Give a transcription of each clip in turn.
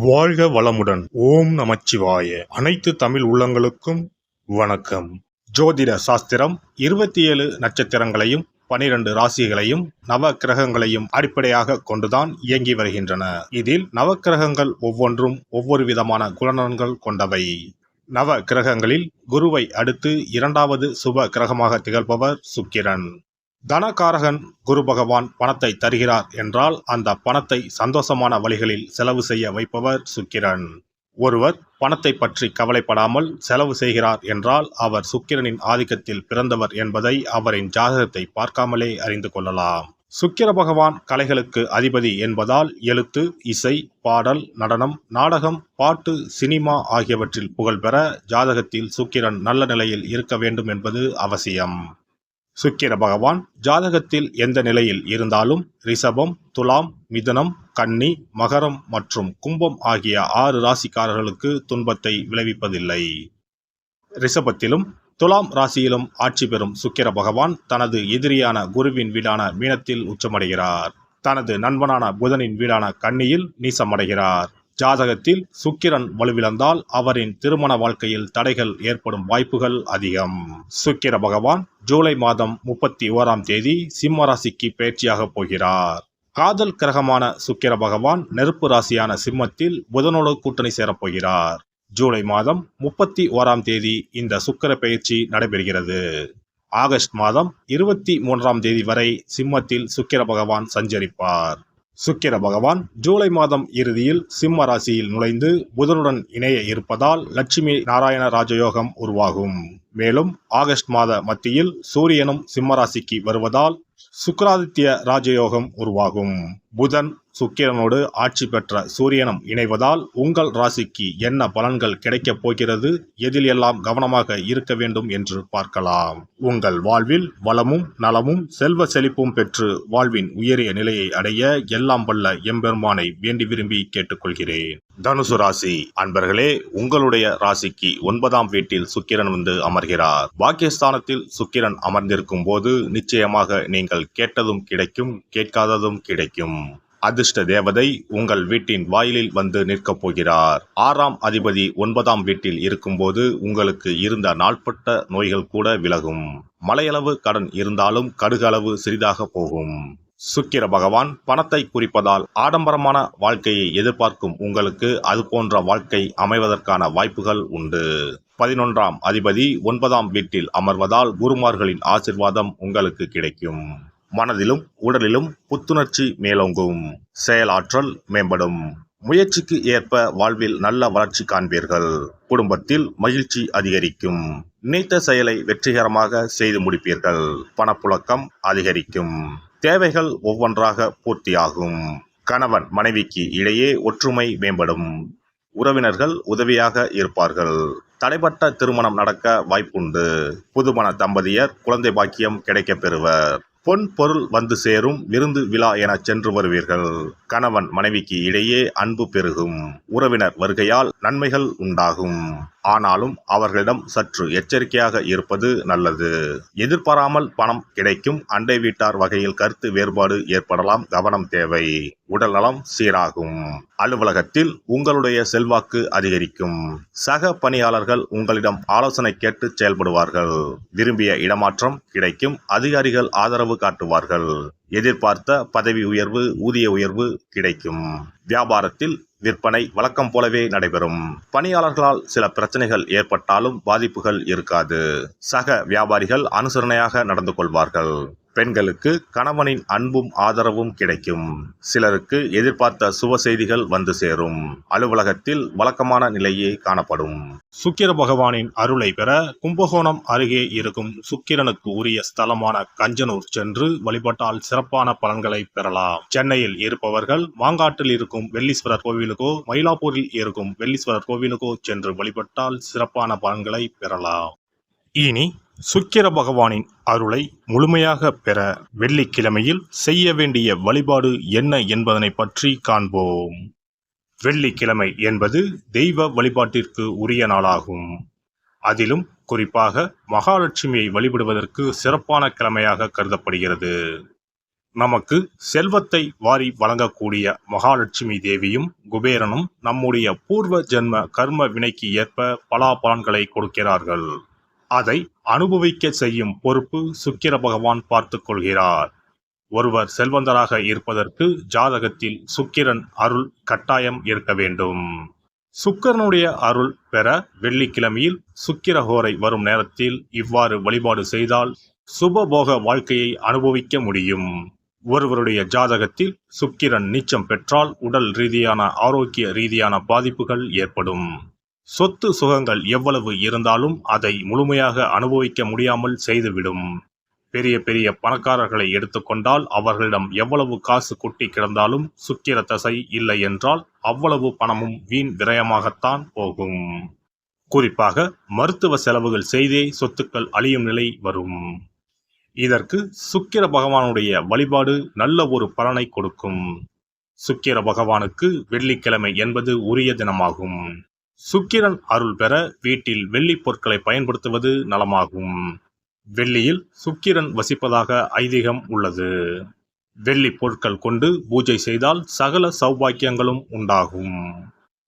வாழ்க வளமுடன். ஓம் நமச்சிவாய. அனைத்து தமிழ் உள்ளங்களுக்கும் வணக்கம். ஜோதிட சாஸ்திரம் 27 நட்சத்திரங்களையும் 12 ராசிகளையும் நவ கிரகங்களையும் அடிப்படையாக கொண்டுதான் இயங்கி வருகின்றன. இதில் நவக்கிரகங்கள் ஒவ்வொன்றும் ஒவ்வொரு விதமான குணநலன்கள் கொண்டவை. நவ கிரகங்களில் குருவை அடுத்து 2வது சுப கிரகமாக திகழ்பவர் சுக்கிரன். தனகாரகன் குரு பகவான் பணத்தை தருகிறார் என்றால் அந்த பணத்தை சந்தோஷமான வழிகளில் செலவு செய்ய வைப்பவர் சுக்கிரன். ஒருவர் பணத்தை பற்றி கவலைப்படாமல் செலவு செய்கிறார் என்றால் அவர் சுக்கிரனின் ஆதிக்கத்தில் பிறந்தவர் என்பதை அவரின் ஜாதகத்தை பார்க்காமலே அறிந்து கொள்ளலாம். சுக்கிர பகவான் கலைகளுக்கு அதிபதி என்பதால் எழுத்து, இசை, பாடல், நடனம், நாடகம், பாட்டு, சினிமா ஆகியவற்றில் புகழ்பெற ஜாதகத்தில் சுக்கிரன் நல்ல நிலையில் இருக்க வேண்டும் என்பது அவசியம். சுக்கிர பகவான் ஜாதகத்தில் எந்த நிலையில் இருந்தாலும் ரிஷபம், துலாம், மிதுனம், கன்னி, மகரம் மற்றும் கும்பம் ஆகிய 6 ராசிக்காரர்களுக்கு துன்பத்தை விளைவிப்பதில்லை. ரிஷபத்திலும் துலாம் ராசியிலும் ஆட்சி பெறும் சுக்கிர பகவான் தனது எதிரியான குருவின் வீடான மீனத்தில் உச்சமடைகிறார். தனது நண்பனான புதனின் வீடான கன்னியில் நீசமடைகிறார். ஜாதகத்தில் சுக்கிரன் வலுவிழந்தால் அவரின் திருமண வாழ்க்கையில் தடைகள் ஏற்படும் வாய்ப்புகள் அதிகம். சுக்கிர பகவான் ஜூலை மாதம் 31ஆம் தேதி சிம்ம ராசிக்கு பயிற்சியாக போகிறார். காதல் கிரகமான சுக்கிர பகவான் நெருப்பு ராசியான சிம்மத்தில் புதனோடு கூட்டணி சேரப்போகிறார். ஜூலை மாதம் 31ஆம் தேதி இந்த சுக்கிர பயிற்சி நடைபெறுகிறது. ஆகஸ்ட் மாதம் 23ஆம் தேதி வரை சிம்மத்தில் சுக்கிர பகவான் சஞ்சரிப்பார். சுக்கிர பகவான் ஜூலை மாதம் இறுதியில் சிம்ம ராசியில் நுழைந்து புதனுடன் இணைய இருப்பதால் லட்சுமி நாராயண ராஜயோகம் உருவாகும். மேலும் ஆகஸ்ட் மாத மத்தியில் சூரியனும் சிம்ம ராசிக்கு வருவதால் சுக்கிராதித்ய ராஜயோகம் உருவாகும். புதன் சுக்கிரனோடு ஆட்சி பெற்ற சூரியனும் இணைவதால் உங்கள் ராசிக்கு என்ன பலன்கள் கிடைக்கப் போகிறது, எதில் எல்லாம் கவனமாக இருக்க வேண்டும் என்று பார்க்கலாம். உங்கள் வாழ்வில் வளமும் நலமும் செல்வ செழிப்பும் பெற்று வாழ்வின் உயரிய நிலையை அடைய எல்லாம் வல்ல எம்பெருமானை வேண்டி விரும்பி கேட்டுக்கொள்கிறேன். தனுசு ராசி அன்பர்களே, உங்களுடைய ராசிக்கு 9ஆம் வீட்டில் சுக்கிரன் வந்து அமர்கிறார். பாக்கியஸ்தானத்தில் சுக்கிரன் அமர்ந்திருக்கும் போது நிச்சயமாக நீங்கள் கேட்டதும் கிடைக்கும், கேட்காததும் கிடைக்கும். அதிர்ஷ்ட தேவதை உங்கள் வீட்டின் வாயிலில் வந்து நிற்கப் போகிறார். 6ஆம் அதிபதி 9ஆம் வீட்டில் இருக்கும்போது உங்களுக்கு இருந்த நாள்பட்ட நோய்கள் கூட விலகும். மலையளவு கடன் இருந்தாலும் கடுகளவு சிறிதாக போகும். சுக்கிர பகவான் பணத்தை குறிப்பதால் ஆடம்பரமான வாழ்க்கையை எதிர்பார்க்கும் உங்களுக்கு அது போன்ற வாழ்க்கை அமைவதற்கான வாய்ப்புகள் உண்டு. 11ஆம் அதிபதி 9ஆம் வீட்டில் அமர்வதால் குருமார்களின் ஆசிர்வாதம் உங்களுக்கு கிடைக்கும். மனதிலும் உடலிலும் புத்துணர்ச்சி மேலோங்கும். செயலாற்றல் மேம்படும். முயற்சிக்கு ஏற்ப வாழ்வில் நல்ல வளர்ச்சி காண்பீர்கள். குடும்பத்தில் மகிழ்ச்சி அதிகரிக்கும். நினைத்த செயலை வெற்றிகரமாக செய்து முடிப்பீர்கள். பணப்புழக்கம் அதிகரிக்கும். தேவைகள் ஒவ்வொன்றாக பூர்த்தியாகும். கணவன் மனைவிக்கு இடையே ஒற்றுமை மேம்படும். உறவினர்கள் உதவியாக இருப்பார்கள். தடைப்பட்ட திருமணம் நடக்க வாய்ப்புண்டு. புதுமண தம்பதியர் குழந்தை பாக்கியம் கிடைக்கப் பெறுவர். பொன் பொருள் வந்து சேரும். விருந்து விழா என சென்று வருவீர்கள். கணவன் மனைவிக்கு இடையே அன்பு பெருகும். உறவினர் வருகையால் நன்மைகள் உண்டாகும். ஆனாலும் அவர்களிடம் சற்று எச்சரிக்கையாக இருப்பது நல்லது. எதிர்பாராமல் பணம் கிடைக்கும். அண்டை வீட்டார் வகையில் கருத்து வேறுபாடு ஏற்படலாம், கவனம் தேவை. உடல் நலம் சீராகும். அலுவலகத்தில் உங்களுடைய செல்வாக்கு அதிகரிக்கும். சக பணியாளர்கள் உங்களிடம் ஆலோசனை கேட்டு செயல்படுவார்கள். விரும்பிய இடமாற்றம் கிடைக்கும். அதிகாரிகள் ஆதரவு காட்டுவார்கள். எதிர்பார்த்த பதவி உயர்வு, ஊதிய உயர்வு கிடைக்கும். வியாபாரத்தில் விற்பனை வழக்கம் போலவே நடைபெறும். பணியாளர்களால் சில பிரச்சனைகள் ஏற்பட்டாலும் பாதிப்புகள் இருக்காது. சக வியாபாரிகள் அனுசரணையாக நடந்து கொள்வார்கள். பெண்களுக்கு கணவனின் அன்பும் ஆதரவும் கிடைக்கும். சிலருக்கு எதிர்பார்த்த சுப செய்திகள் வந்து சேரும். அலுவலகத்தில் வழக்கமான நிலையே காணப்படும். சுக்கிர பகவானின் அருளை பெற கும்பகோணம் அருகே இருக்கும் சுக்கிரனுக்கு உரிய ஸ்தலமான கஞ்சனூர் சென்று வழிபட்டால் சிறப்பான பலன்களை பெறலாம். சென்னையில் இருப்பவர்கள் மாங்காட்டில் இருக்கும் வெள்ளீஸ்வரர் கோவிலுக்கோ மயிலாப்பூரில் இருக்கும் வெள்ளீஸ்வரர் கோவிலுக்கோ சென்று வழிபட்டால் சிறப்பான பலன்களை பெறலாம். இனி சுக்கிர பகவானின் அருளை முழுமையாக பெற வெள்ளிக்கிழமையில் செய்ய வேண்டிய வழிபாடு என்ன என்பதனை பற்றி காண்போம். வெள்ளிக்கிழமை என்பது தெய்வ வழிபாட்டிற்கு உரிய நாளாகும். அதிலும் குறிப்பாக மகாலட்சுமியை வழிபடுவதற்கு சிறப்பான கிழமையாக கருதப்படுகிறது. நமக்கு செல்வத்தை வாரி வழங்கக்கூடிய மகாலட்சுமி தேவியும் குபேரனும் நம்முடைய பூர்வ ஜென்ம கர்ம வினைக்கு ஏற்ப பலாபலன்களை கொடுக்கிறார்கள். அதை அனுபவிக்க செய்யும் பொறுப்பு சுக்கிர பகவான் பார்த்துக் கொள்கிறார். ஒருவர் செல்வந்தராக இருப்பதற்கு ஜாதகத்தில் சுக்கிரன் அருள் கட்டாயம் இருக்க வேண்டும். சுக்கிரனுடைய அருள் பெற வெள்ளிக்கிழமையில் சுக்கிரஹோரை வரும் நேரத்தில் இவ்வாறு வழிபாடு செய்தால் சுபபோக வாழ்க்கையை அனுபவிக்க முடியும். ஒருவருடைய ஜாதகத்தில் சுக்கிரன் நீச்சம் பெற்றால் உடல் ரீதியான ஆரோக்கிய ரீதியான பாதிப்புகள் ஏற்படும். சொத்து சுகங்கள் எவ்வளவு இருந்தாலும் அதை முழுமையாக அனுபவிக்க முடியாமல் செய்துவிடும். பெரிய பெரிய பணக்காரர்களை எடுத்துக்கொண்டால் அவர்களிடம் எவ்வளவு காசு கொட்டி கிடந்தாலும் சுக்கிர தசை இல்லை என்றால் அவ்வளவு பணமும் வீண் விரயமாகத்தான் போகும். குறிப்பாக மருத்துவ செலவுகள் செய்தே சொத்துக்கள் அழியும் நிலை வரும். இதற்கு சுக்கிர பகவானுடைய வழிபாடு நல்ல ஒரு பலனை கொடுக்கும். சுக்கிர பகவானுக்கு வெள்ளிக்கிழமை என்பது உரிய தினமாகும். சுக்கிரன் அருள் பெற வீட்டில் வெள்ளி பொருட்களை பயன்படுத்துவது நலமாகும். வெள்ளியில் சுக்கிரன் வசிப்பதாக ஐதீகம் உள்ளது. வெள்ளி பொருட்கள் கொண்டு பூஜை செய்தால் சகல சௌபாக்கியங்களும் உண்டாகும்.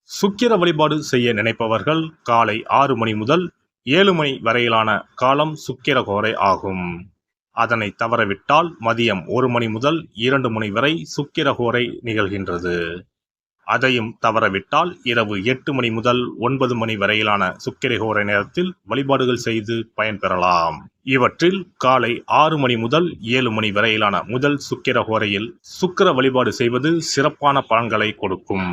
சுக்கிர வழிபாடு செய்ய நினைப்பவர்கள் காலை 6 மணி முதல் 7 மணி வரையிலான காலம் சுக்கிரஹோரை ஆகும். அதனை தவறவிட்டால் மதியம் 1 மணி முதல் 2 மணி வரை சுக்கிரஹோரை நிகழ்கின்றது. அதையும் தவறவிட்டால் இரவு 8 மணி முதல் 9 மணி வரையிலான சுக்கிரஹோரை நேரத்தில் வழிபாடுகள் செய்து பயன்பெறலாம். இவற்றில் காலை 6 மணி முதல் 7 மணி வரையிலான முதல் சுக்கிரஹோரையில் சுக்கிர வழிபாடு செய்வது சிறப்பான பலன்களை கொடுக்கும்.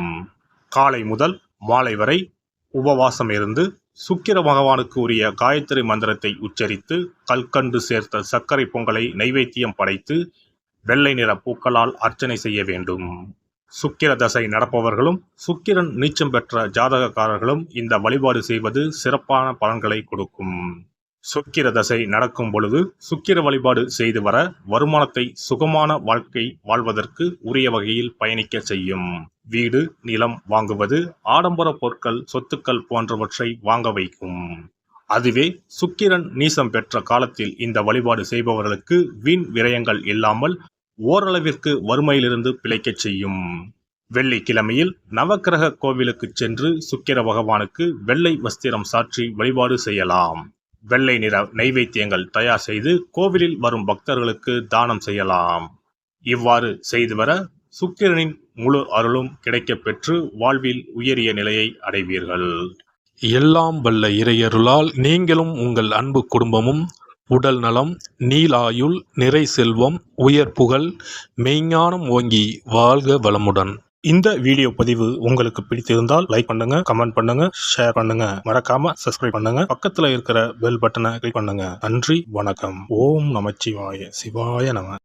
காலை முதல் மாலை வரை உபவாசம் இருந்து சுக்கிர பகவானுக்கு உரிய காயத்ரி மந்திரத்தை உச்சரித்து கல்கண்டு சேர்த்த சர்க்கரை பொங்கலை நைவேத்தியம் படைத்து வெள்ளை நிற பூக்களால் அர்ச்சனை செய்ய வேண்டும். சுக்கிர தசை நடப்பவர்களும் சுக்கிரன் நீச்சம் பெற்ற ஜாதகக்காரர்களும் இந்த வழிபாடு செய்வது சிறப்பான பலன்களை கொடுக்கும். சுக்கிர தசை நடக்கும் பொழுது சுக்கிர வழிபாடு செய்து வர வருமானத்தை சுகமான வாழ்க்கை வாழ்வதற்கு உரிய வகையில் பயணிக்க செய்யும். வீடு நிலம் வாங்குவது, ஆடம்பர பொருட்கள் சொத்துக்கள் போன்றவற்றை வாங்க வைக்கும். அதுவே சுக்கிரன் நீசம் பெற்ற காலத்தில் இந்த வழிபாடு செய்பவர்களுக்கு வீண் விரயங்கள் இல்லாமல் ஓரளவிற்கு வறுமையிலிருந்து பிழைக்கச் செய்யும். வெள்ளிக்கிழமையில் நவக்கிரக கோவிலுக்கு சென்று சுக்கிர பகவானுக்கு வெள்ளை வஸ்திரம் சாற்றி வழிபாடு செய்யலாம். வெள்ளை நிற நைவேத்தியங்கள் தயார் செய்து கோவிலில் வரும் பக்தர்களுக்கு தானம் செய்யலாம். இவ்வாறு செய்து வர சுக்கிரனின் முழு அருளும் கிடைக்கப் பெற்று வாழ்வில் உயரிய நிலையை அடைவீர்கள். எல்லாம் வல்ல இறையருளால் நீங்களும் உங்கள் அன்பு குடும்பமும் உடல் நலம், நீலாயுள், நிறை செல்வம், உயர் புகழ், மெய்ஞானம் ஓங்கி வாழ்க வளமுடன். இந்த வீடியோ பதிவு உங்களுக்கு பிடித்திருந்தால் லைக் பண்ணுங்க, கமெண்ட் பண்ணுங்க, ஷேர் பண்ணுங்க, மறக்காம சப்ஸ்கிரைப் பண்ணுங்க, பக்கத்துல இருக்கிற பெல் பட்டனை கிளிக் பண்ணுங்க. நன்றி, வணக்கம். ஓம் நமச்சிவாய. சிவாய நம.